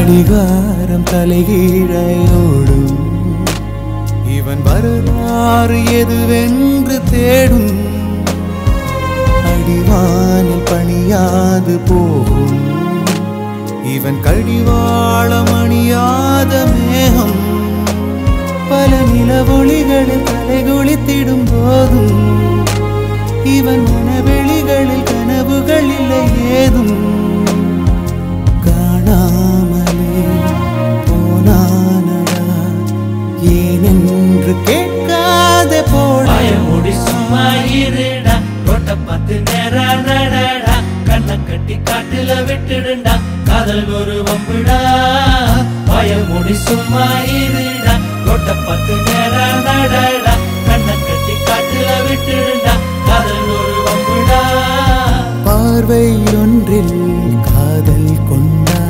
கடிகாரம் தலைகீழையோடும் இவன் வரலாறு எதுவென்று தேடும் அடிவானில் பணியாது போகும் இவன் கடிவாளம் அணியாத மேகம் பல நிலவொளிகளில் தலைகுளித்திடும் போதும் இவன் மனவெளிகளில் கனவுகள் இல்லை ஏதும் காணாமலே போனானடா ஏனென்று கேட்காத போடா முடி சும்மா இருடா ரோட்ட பார்த்து நேரா நடடா கண்ணை கட்டி காட்டுல விட்டுடுண்டா காதல் ஒரு வம்புடா முடி சும்மா இருடா ரோட்ட பார்த்து நேரா நடடா கண்ணை கட்டி காட்டுல விட்டுடுண்டா காதல் ஒரு வம்புடா பார்வை ஒன்றில் காதல் கொண்டா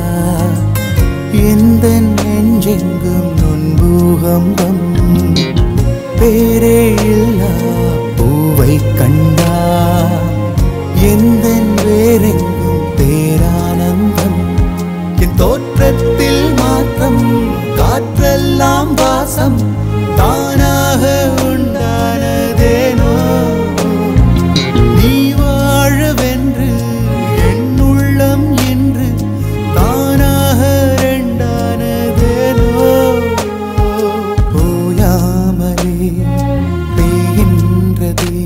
எந்த நெஞ்செங்கும் நொன்பூகம்பம் பேரே இல்லா பூவை கண்டா எந்த வேறெங்கும் பேரானந்தம் என் தோற்றத்தில் மாற்றம் காற்றெல்லாம் வாசம் தானாக உண்டானதேனோ நீ வாழவென்று என் உள்ளம் என்று தானாக ரெண்டானதேனோ ஓயாமலே பெய்கின்றதே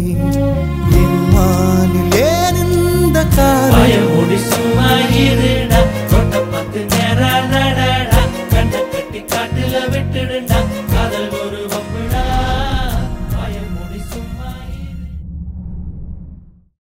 என் மானில் ஏன் இந்த காலம் முடி சும்மா இரு